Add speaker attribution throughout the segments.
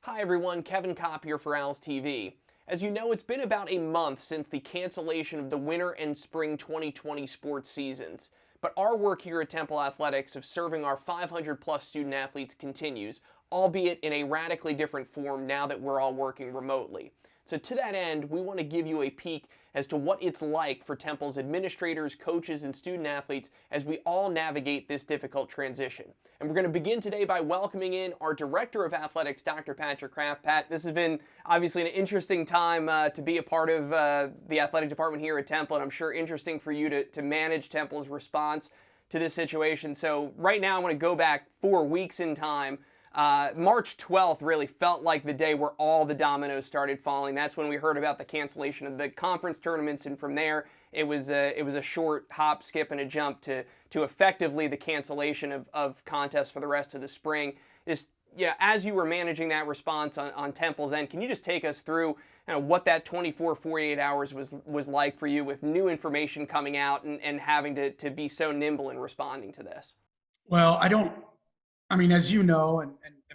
Speaker 1: Hi everyone, Kevin Kopp here for Owls TV. As you know, it's been about a month since the cancellation of the winter and spring 2020 sports seasons. But our work here at Temple Athletics of serving our 500 plus student athletes continues, albeit in a radically different form now that we're all working remotely. So to that end, we want to give you a peek as to what it's like for Temple's administrators, coaches, and student athletes as we all navigate this difficult transition. And we're going to begin today by welcoming in our Director of Athletics, Dr. Patrick Kraft. Pat, this has been obviously an interesting time to be a part of the athletic department here at Temple, and I'm sure interesting for you to manage Temple's response to this situation. So right now I want to go back 4 weeks in time. March 12th really felt like the day where all the dominoes started falling. That's when we heard about the cancellation of the conference tournaments, and from there it was a short hop, skip, and a jump to effectively the cancellation of contests for the rest of the spring. Just as you were managing that response on Temple's end, can you just take us through what that 24, 48 hours was like for you with new information coming out and having to be so nimble in responding to this?
Speaker 2: Well, I mean, as you know, and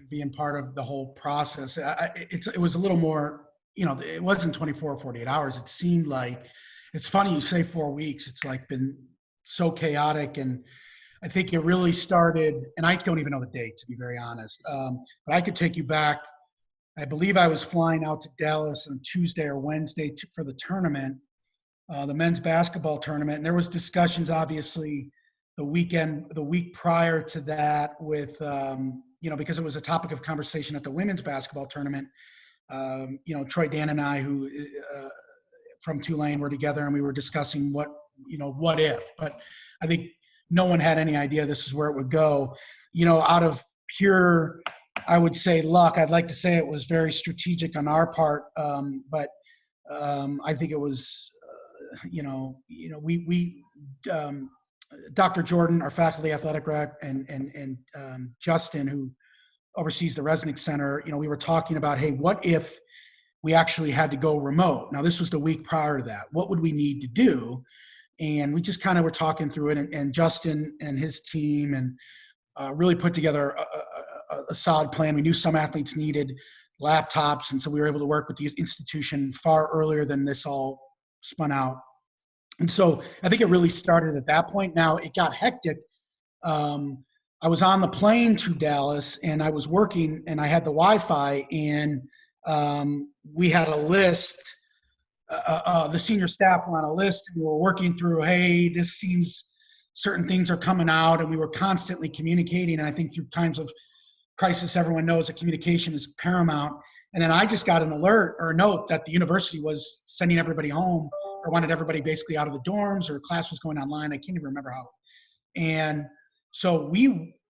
Speaker 2: being part of the whole process, it was a little more, it wasn't 24 or 48 hours. It seemed like, it's funny you say 4 weeks. It's like been so chaotic. And I think it really started, and I don't even know the date, to be very honest. But I could take you back. I believe I was flying out to Dallas on Tuesday or Wednesday for the tournament, the men's basketball tournament. And there was discussions, obviously, the week prior to that with, because it was a topic of conversation at the women's basketball tournament. Troy, Dan, and I, who from Tulane, were together, and we were discussing what if. But I think no one had any idea this is where it would go. Out of pure, I would say, luck. I'd like to say it was very strategic on our part, but I think it was, we Dr. Jordan, our faculty athletic rep, and Justin, who oversees the Resnick Center, we were talking about, hey, what if we actually had to go remote? Now, this was the week prior to that. What would we need to do? And we just kind of were talking through it, and Justin and his team and really put together a solid plan. We knew some athletes needed laptops, and so we were able to work with the institution far earlier than this all spun out. And so I think it really started at that point. Now it got hectic. I was on the plane to Dallas, and I was working, and I had the Wi-Fi, and we had a list. The senior staff were on a list, and we were working through, hey, this seems certain things are coming out, and we were constantly communicating. And I think through times of crisis, everyone knows that communication is paramount. And then I just got an alert or a note that the university was sending everybody home, or wanted everybody basically out of the dorms, or class was going online. I can't even remember how. And so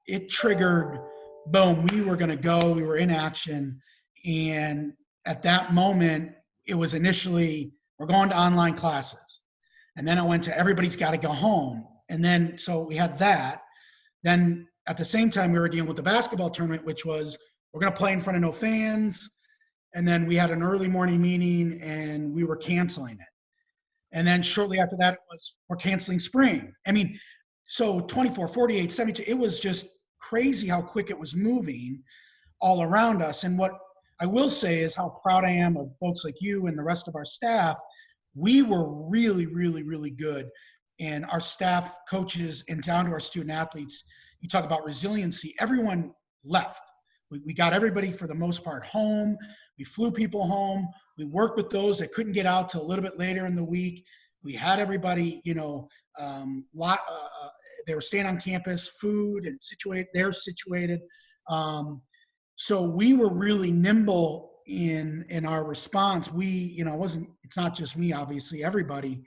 Speaker 2: it triggered, boom, we were going to go, we were in action. And at that moment, it was initially, we're going to online classes. And then it went to everybody's got to go home. And then, so we had that. Then at the same time, we were dealing with the basketball tournament, which was, we're going to play in front of no fans. And then we had an early morning meeting, and we were canceling it. And then shortly after that, we're canceling spring. I mean, so 24, 48, 72, it was just crazy how quick it was moving all around us. And what I will say is how proud I am of folks like you and the rest of our staff. We were really, really, really good. And our staff, coaches, and down to our student athletes, you talk about resiliency, everyone left. We got everybody, for the most part, home. We flew people home. We worked with those that couldn't get out till a little bit later in the week. We had everybody, they were staying on campus, food and they're situated. So we were really nimble in our response. It's not just me, obviously, everybody.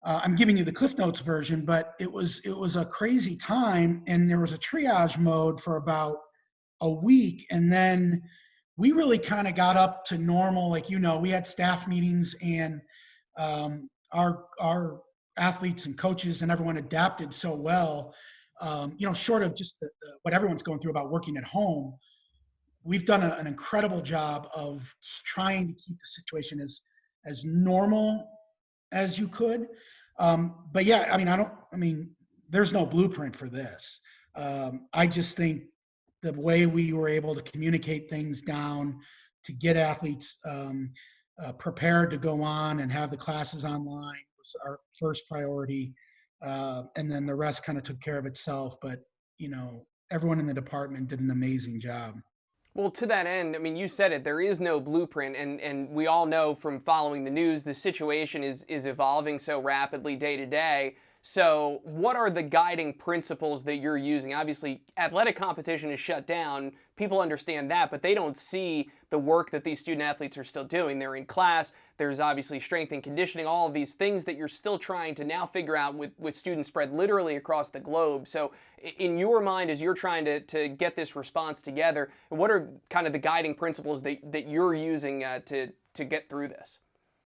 Speaker 2: I'm giving you the Cliff Notes version, but it was a crazy time, and there was a triage mode for about a week, and then we really kind of got up to normal. Like, we had staff meetings, and our athletes and coaches and everyone adapted so well. Short of just what everyone's going through about working at home, we've done an incredible job of trying to keep the situation as normal as you could. But yeah, there's no blueprint for this. I just think the way we were able to communicate things down to get athletes prepared to go on and have the classes online was our first priority. And then the rest kind of took care of itself. But, everyone in the department did an amazing job.
Speaker 1: Well, to that end, I mean, you said it, there is no blueprint, and we all know from following the news, the situation is evolving so rapidly day to day. So, what are the guiding principles that you're using? Obviously, athletic competition is shut down. People understand that, but they don't see the work that these student athletes are still doing. They're in class. There's obviously strength and conditioning, all of these things that you're still trying to now figure out with students spread literally across the globe. So, in your mind, as you're trying to get this response together, what are kind of the guiding principles that you're using to get through this?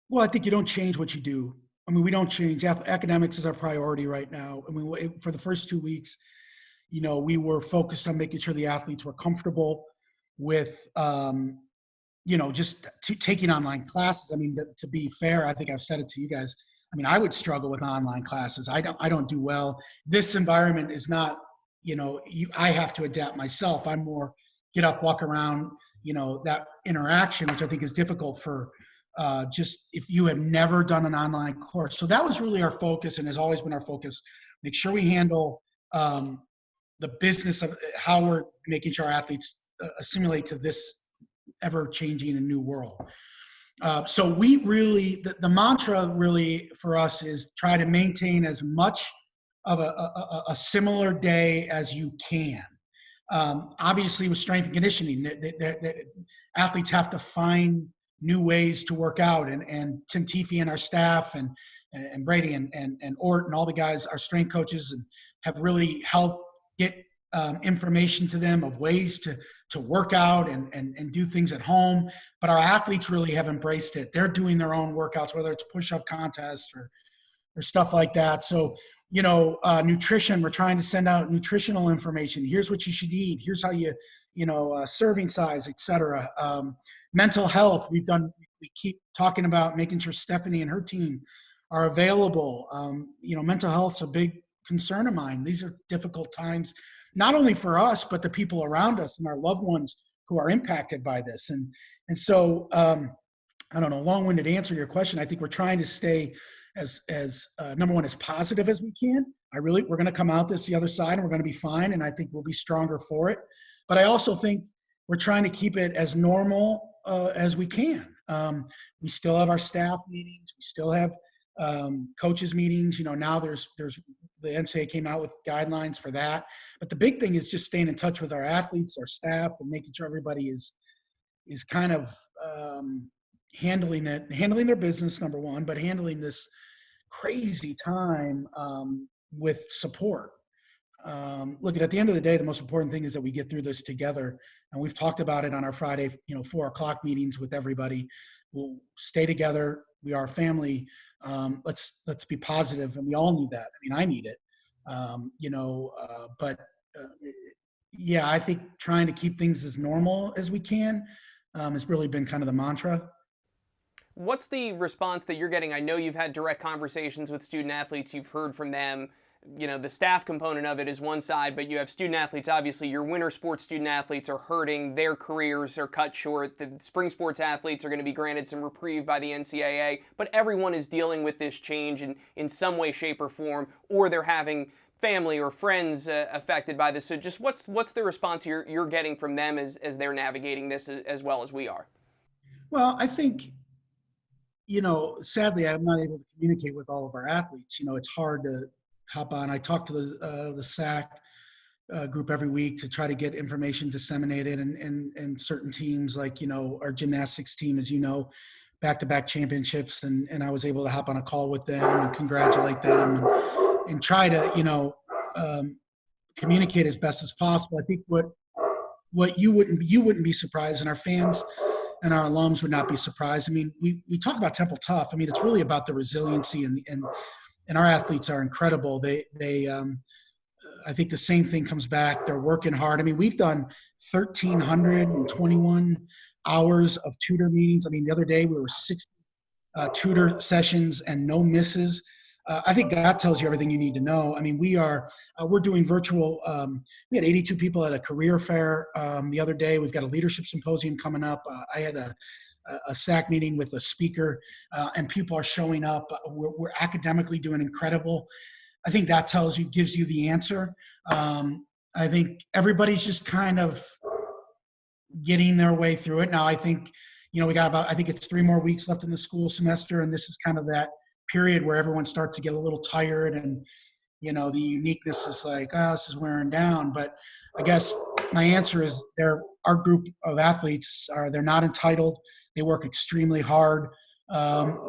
Speaker 2: Well, I think you don't change what you do. I mean, we don't change. Academics is our priority right now. I mean, for the first 2 weeks, we were focused on making sure the athletes were comfortable with, just taking online classes. I mean, to be fair, I think I've said it to you guys. I mean, I would struggle with online classes. I don't do well. This environment is not, I have to adapt myself. I'm more get up, walk around, that interaction, which I think is difficult for just if you have never done an online course. So that was really our focus and has always been our focus. Make sure we handle the business of how we're making sure our athletes assimilate to this ever-changing and new world. So we really, the mantra really for us is try to maintain as much of a similar day as you can. Obviously with strength and conditioning, the athletes have to find new ways to work out, and Tim Teefy and our staff and Brady and Ort and all the guys, our strength coaches, and have really helped get information to them of ways to work out and do things at home. But our athletes really have embraced it. They're doing their own workouts, whether it's push-up contests or stuff like that. So, nutrition, we're trying to send out nutritional information. Here's what you should eat. Here's how serving size, et cetera. Mental health, we keep talking about making sure Stephanie and her team are available. Mental health's a big concern of mine. These are difficult times, not only for us, but the people around us and our loved ones who are impacted by this. And so, I don't know, long-winded answer to your question. I think we're trying to stay as number one, as positive as we can. We're going to come out the other side and we're going to be fine. And I think we'll be stronger for it. But I also think we're trying to keep it as normal as we can. We still have our staff meetings. We still have coaches meetings. Now there's the NCAA came out with guidelines for that. But the big thing is just staying in touch with our athletes, our staff, and making sure everybody is kind of handling their business, number one, but handling this crazy time with support. Look, at the end of the day, the most important thing is that we get through this together. And we've talked about it on our Friday, 4:00 meetings with everybody. We'll stay together. We are a family. Let's be positive, and we all need that. I mean, I need it. Yeah, I think trying to keep things as normal as we can has really been kind of the mantra.
Speaker 1: What's the response that you're getting? I know you've had direct conversations with student athletes. You've heard from them. The staff component of it is one side, but you have student athletes. Obviously, your winter sports student athletes are hurting. Their careers are cut short. The spring sports athletes are going to be granted some reprieve by the NCAA. But everyone is dealing with this change in some way, shape, or form, or they're having family or friends affected by this. So just what's the response you're getting from them as they're navigating this as well as we are?
Speaker 2: Well, I think, sadly, I'm not able to communicate with all of our athletes. It's hard to hop on. I talk to the SAC group every week to try to get information disseminated, and certain teams like, our gymnastics team, as back-to-back championships, and I was able to hop on a call with them and congratulate them and try to, communicate as best as possible. I think what you wouldn't be surprised, and our fans and our alums would not be surprised. I mean, we talk about Temple Tough. I mean, it's really about the resiliency, and our athletes are incredible. I think the same thing comes back. They're working hard. I mean, we've done 1,321 hours of tutor meetings. I mean, the other day we were 60 tutor sessions and no misses. I think that tells you everything you need to know. I mean, we're doing virtual. We had 82 people at a career fair the other day. We've got a leadership symposium coming up. I had a SAC meeting with a speaker, and people are showing up. We're academically doing incredible. I think that gives you the answer. I think everybody's just kind of getting their way through it. Now, I think, we got I think it's 3 more weeks left in the school semester, and this is kind of that period where everyone starts to get a little tired, and, the uniqueness is like, oh, this is wearing down. But I guess my answer is our group of athletes they're not entitled. They work extremely hard.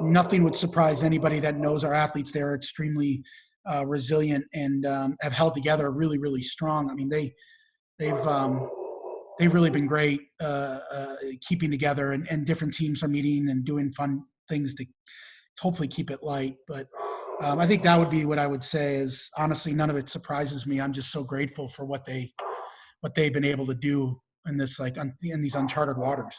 Speaker 2: Nothing would surprise anybody that knows our athletes. They're extremely resilient and have held together really, really strong. I mean, they've really been great keeping together, and different teams are meeting and doing fun things to hopefully keep it light. But I think that would be what I would say is, honestly, none of it surprises me. I'm just so grateful for what they've been able to do in this, in these uncharted waters.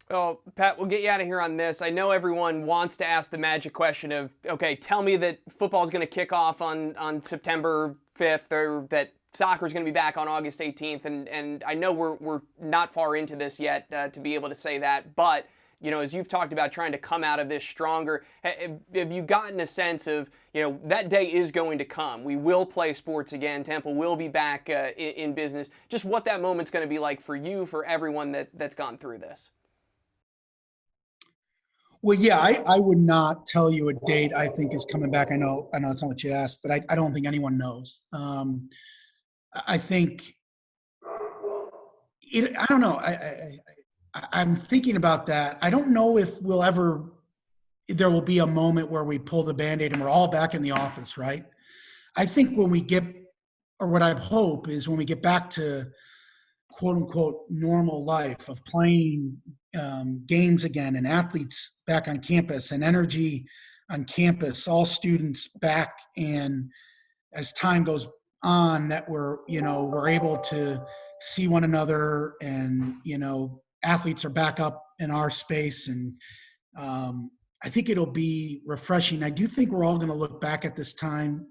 Speaker 1: Well, Pat, we'll get you out of here on this. I know everyone wants to ask the magic question of, okay, tell me that football is going to kick off on September 5th, or that soccer is going to be back on August 18th. And I know we're not far into this yet to be able to say that. But, as you've talked about trying to come out of this stronger, have you gotten a sense of, that day is going to come? We will play sports again. Temple will be back in business. Just what that moment's going to be like for you, for everyone that's gone through this.
Speaker 2: Well, yeah, I would not tell you a date I think is coming back. I know it's not what you asked, but I don't think anyone knows. I think I don't know. I'm thinking about that. I don't know if there will be a moment where we pull the Band-Aid and we're all back in the office, right? I think what I hope is when we get back to quote unquote normal life of playing games again, and athletes back on campus, and energy on campus, all students back, and as time goes on, that we're able to see one another, and athletes are back up in our space, and I think it'll be refreshing. I do think we're all going to look back at this time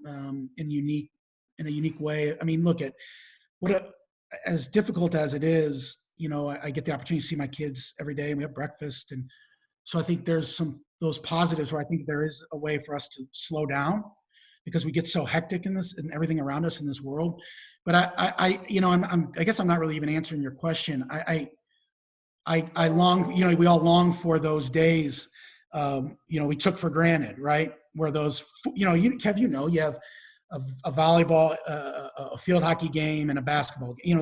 Speaker 2: in a unique way. I mean, look at as difficult as it is. I get the opportunity to see my kids every day, and we have breakfast, and so I think there's those positives where I think there is a way for us to slow down, because we get so hectic in this and everything around us in this world. But I guess I'm not really even answering your question. I long, we all long for those days, we took for granted, right? Where those, Kev, you have a volleyball, a field hockey game, and a basketball game.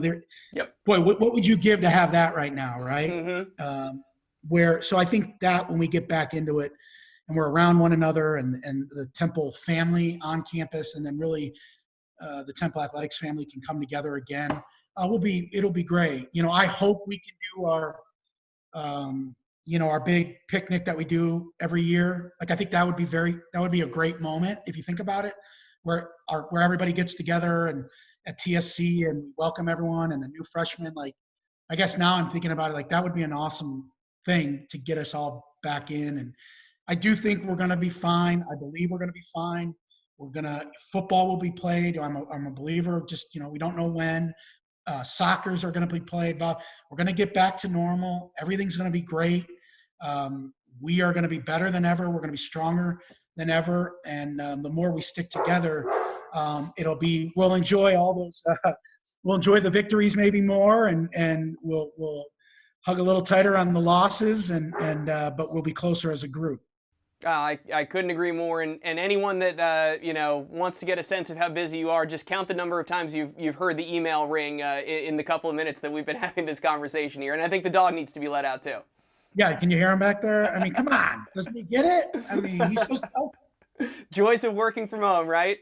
Speaker 1: Yep.
Speaker 2: Boy, what would you give to have that right now, right?
Speaker 1: Mm-hmm.
Speaker 2: So I think that when we get back into it, and we're around one another, and the Temple family on campus, and then really the Temple Athletics family can come together again, it'll be great. I hope we can do our big picnic that we do every year. Like, I think that would be a great moment if you think about it, where everybody gets together and at TSC, and we welcome everyone and the new freshmen. Like, I guess now I'm thinking about it, like that would be an awesome thing to get us all back in. And I do think we're going to be fine. I believe we're going to be fine. Football will be played. I'm a believer. Just, we don't know when. Soccer's are going to be played. We're going to get back to normal. Everything's going to be great. We are going to be better than ever. We're going to be stronger than ever. And the more we stick together, we'll enjoy all those. We'll enjoy the victories maybe more, and we'll hug a little tighter on the losses, but we'll be closer as a group.
Speaker 1: I couldn't agree more. And anyone that wants to get a sense of how busy you are, just count the number of times you've heard the email ring in the couple of minutes that we've been having this conversation here. And I think the dog needs to be let out too.
Speaker 2: Yeah, can you hear him back there? I mean, come on, doesn't he get it? I mean, he's so selfish.
Speaker 1: Joys of working from home, right?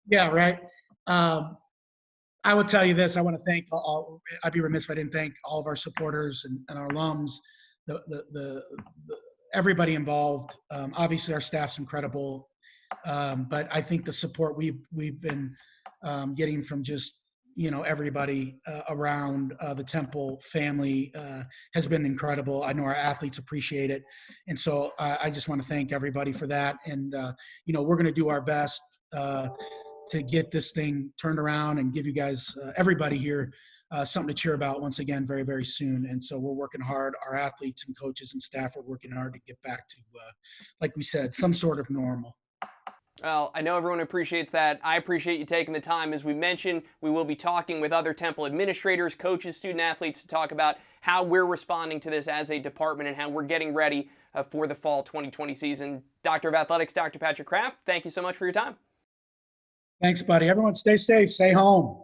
Speaker 2: Yeah, right. I will tell you this. I want to thank all. I'd be remiss if I didn't thank all of our supporters and our alums, the everybody involved. Obviously, our staff's incredible, but I think the support we've been getting from just everybody around the Temple family has been incredible. I know our athletes appreciate it. And so I just want to thank everybody for that. And, we're going to do our best to get this thing turned around and give you guys, everybody here, something to cheer about once again very, very soon. And so we're working hard. Our athletes and coaches and staff are working hard to get back to, like we said, some sort of normal.
Speaker 1: Well, I know everyone appreciates that. I appreciate you taking the time. As we mentioned, we will be talking with other Temple administrators, coaches, student athletes to talk about how we're responding to this as a department and how we're getting ready for the fall 2020 season. Doctor of Athletics, Dr. Patrick Kraft, thank you so much for your time.
Speaker 2: Thanks, buddy. Everyone stay safe, stay home.